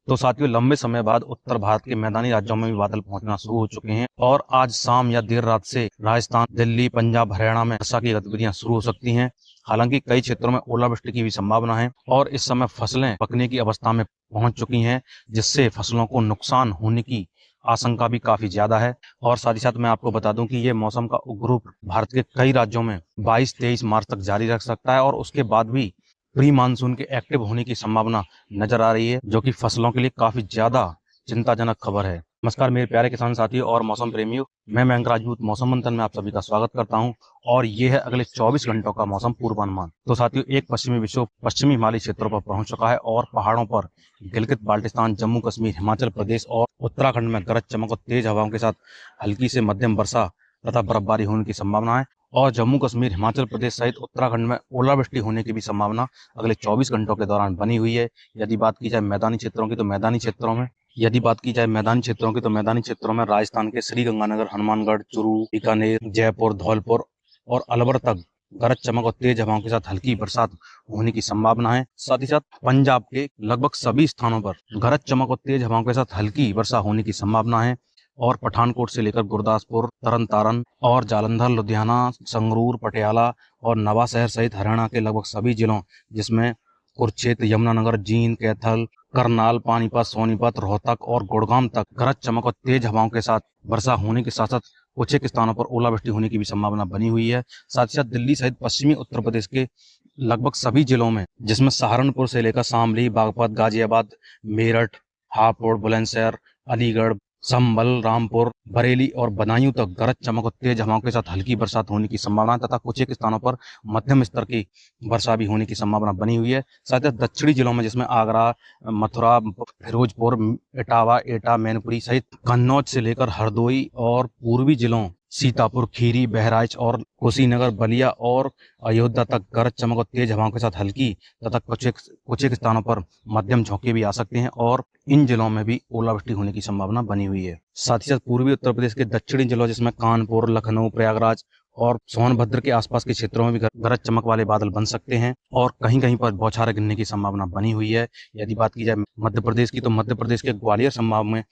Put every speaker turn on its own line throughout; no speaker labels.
तो साथियों, लंबे समय बाद उत्तर भारत के मैदानी राज्यों में भी बादल पहुंचना शुरू हो चुके हैं और आज शाम या देर रात से राजस्थान, दिल्ली, पंजाब, हरियाणा में वर्षा की गतिविधियां शुरू हो सकती हैं। हालांकि कई क्षेत्रों में ओलावृष्टि की भी संभावना है और इस समय फसलें पकने की अवस्था में पहुंच चुकी हैं, जिससे फसलों को नुकसान होने की आशंका भी काफी ज्यादा है। और साथ ही साथ मैं आपको बता दूं कि ये मौसम का उग्र रूप भारत के कई राज्यों में 22-23 मार्च तक जारी रख सकता है और उसके बाद भी प्री मानसून के एक्टिव होने की संभावना नजर आ रही है, जो कि फसलों के लिए काफी ज्यादा चिंताजनक खबर है। नमस्कार मेरे प्यारे किसान साथियों और मौसम प्रेमियों, मैं मयंक राजपूत मौसम मंथन में आप सभी का स्वागत करता हूं और ये है अगले 24 घंटों का मौसम पूर्वानुमान। तो साथियों, एक पश्चिमी विक्षोभ पश्चिमी हिमालयी क्षेत्रों पर पहुंच चुका है और पहाड़ों पर गिलगित बाल्टिस्तान, जम्मू कश्मीर, हिमाचल प्रदेश और उत्तराखंड में गरज चमक और तेज हवाओं के साथ हल्की से मध्यम वर्षा तथा बर्फबारी होने की संभावना है और जम्मू कश्मीर, हिमाचल प्रदेश सहित उत्तराखंड में ओलावृष्टि होने की भी संभावना अगले 24 घंटों के दौरान बनी हुई है। यदि बात की जाए मैदानी क्षेत्रों की, तो मैदानी क्षेत्रों में राजस्थान के श्रीगंगानगर, हनुमानगढ़, चूरू, बीकानेर, जयपुर, धौलपुर और अलवर तक गरज चमक और तेज हवाओं के साथ हल्की बरसात होने की संभावना है। साथ ही साथ पंजाब के लगभग सभी स्थानों पर गरज चमक और तेज हवाओं के साथ हल्की वर्षा होने की संभावना है और पठानकोट से लेकर गुरदासपुर, तरन तारन और जालंधर, लुधियाना, संगरूर, पटियाला और नवाशहर सहित हरियाणा के लगभग सभी जिलों, जिसमें कुरुक्षेत्र, यमुनानगर, जींद, कैथल, करनाल, पानीपत, सोनीपत, रोहतक और गुड़गांव तक गरज चमक और तेज हवाओं के साथ वर्षा होने के साथ साथ कुछ एक स्थानों पर ओलावृष्टि होने की भी संभावना बनी हुई है। साथ ही साथ दिल्ली सहित पश्चिमी उत्तर प्रदेश के लगभग सभी जिलों में, जिसमें सहारनपुर से लेकर शामली, बागपत, गाजियाबाद, मेरठ, हापुड़, बुलंदशहर, अलीगढ़, संभल, रामपुर, बरेली और बदायूं तक गरज चमक और तेज हवाओं के साथ हल्की बरसात होने की संभावना तथा कुछ एक स्थानों पर मध्यम स्तर की वर्षा भी होने की संभावना बनी हुई है। साथ ही दक्षिणी जिलों में, जिसमें आगरा, मथुरा, फिरोजपुर, इटावा, एटा, मैनपुरी सहित कन्नौज से लेकर हरदोई और पूर्वी जिलों सीतापुर, खीरी, बहराइच और कुशीनगर, बलिया और अयोध्या तक गरज चमक और तेज हवाओं के साथ हल्की तथा कुछ एक स्थानों पर मध्यम झोंके भी आ सकते हैं और इन जिलों में भी ओलावृष्टि होने की संभावना बनी हुई है। साथ ही साथ पूर्वी उत्तर प्रदेश के दक्षिणी जिलों, जिसमें कानपुर, लखनऊ, प्रयागराज और सोनभद्र के आसपास के क्षेत्रों में भी गरज चमक वाले बादल बन सकते हैं और कहीं कहीं पर बौछारें गिरने की संभावना बनी हुई है। यदि बात की जाए मध्य प्रदेश की, तो मध्य प्रदेश के ग्वालियर संभाग में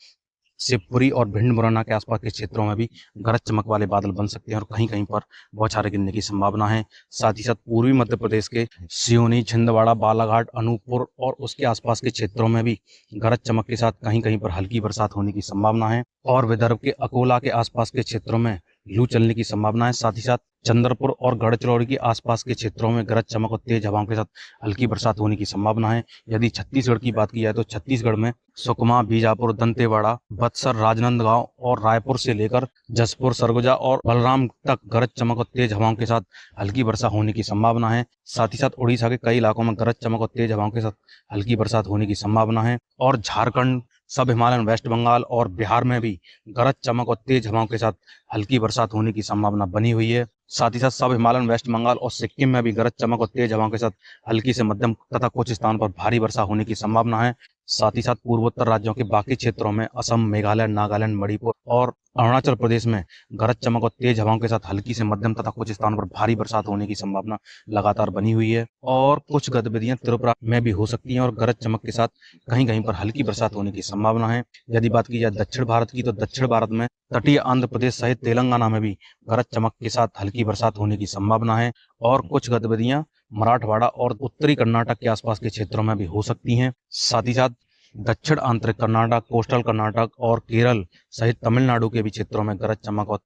शिवपुरी और भिंड, मुरैना के आसपास के क्षेत्रों में भी गरज चमक वाले बादल बन सकते हैं और कहीं कहीं पर बौछारें गिरने की संभावना है। साथ ही साथ पूर्वी मध्य प्रदेश के सिवनी, छिंदवाड़ा, बालाघाट, अनूपपुर और उसके आसपास के क्षेत्रों में भी गरज चमक के साथ कहीं कहीं पर हल्की बरसात होने की संभावना है और विदर्भ के अकोला के आसपास के क्षेत्रों में लू चलने की संभावना है। साथ ही साथ चंद्रपुर और गढ़चिरौली के आसपास के क्षेत्रों में गरज चमक और तेज हवाओं के साथ हल्की बरसात होने की संभावना है। यदि छत्तीसगढ़ की बात की जाए, तो छत्तीसगढ़ में सुकमा, बीजापुर, दंतेवाड़ा, बक्सर, राजनांदगांव और रायपुर से लेकर जसपुर, सरगुजा और बलराम तक गरज चमक और तेज हवाओं के साथ हल्की वर्षा होने की संभावना है। साथ ही साथ उड़ीसा के कई इलाकों में गरज चमक और तेज हवाओं के साथ हल्की बरसात होने की संभावना है और झारखंड, सब हिमालयन, वेस्ट बंगाल और बिहार में भी गरज चमक और तेज हवाओं के साथ हल्की बरसात होने की संभावना बनी हुई है। साथ ही साथ सब हिमालयन, वेस्ट बंगाल और सिक्किम में भी गरज चमक और तेज हवाओं के साथ हल्की से मध्यम तथा कुछ स्थानों पर भारी वर्षा होने की संभावना है। साथ ही साथ पूर्वोत्तर राज्यों के बाकी क्षेत्रों में असम, मेघालय, नागालैंड, मणिपुर और अरुणाचल प्रदेश में गरज चमक और तेज हवाओं के साथ हल्की से मध्यम तथा कुछ स्थानों पर भारी बरसात होने की संभावना लगातार बनी हुई है और कुछ गतिविधियां त्रिपुरा में भी हो सकती हैं और गरज चमक के साथ कहीं कहीं पर हल्की बरसात होने की संभावना है। यदि बात की जाए दक्षिण भारत की, तो दक्षिण भारत में तटीय आंध्र प्रदेश सहित तेलंगाना में भी गरज चमक के साथ हल्की बरसात होने की संभावना है और कुछ गतिविधियां मराठवाड़ा और उत्तरी कर्नाटक के आसपास के क्षेत्रों में भी हो सकती हैं। साथ ही साथ दक्षिण आंतरिक कर्नाटक, कोस्टल कर्नाटक और केरल सहित तमिलनाडु के भी क्षेत्रों में गरज चमक और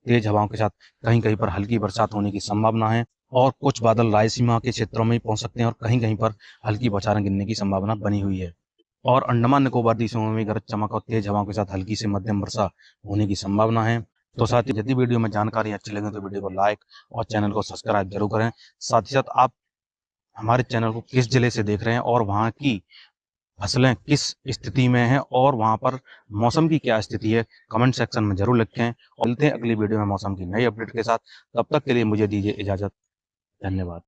तेज हवाओं के साथ कहीं कहीं पर हल्की बरसात होने की संभावना है और कुछ बादल रायलसीमा के क्षेत्रों में भी पहुंच सकते हैं और कहीं कहीं पर हल्की बौछारें गिरने की संभावना बनी हुई है और अंडमान निकोबार द्वीपों में भी गरज चमक और तेज हवाओं के साथ हल्की से मध्यम वर्षा होने की संभावना है। तो साथ ही यदि वीडियो में जानकारी अच्छी लगे तो वीडियो को लाइक और चैनल को सब्सक्राइब जरूर करें। साथ ही साथ आप हमारे चैनल को किस जिले से देख रहे हैं और वहाँ की फसलें किस स्थिति में हैं और वहां पर मौसम की क्या स्थिति है, कमेंट सेक्शन में जरूर लिखें और मिलते हैं अगली वीडियो में मौसम की नई अपडेट के साथ। तब तक के लिए मुझे दीजिए इजाजत। धन्यवाद।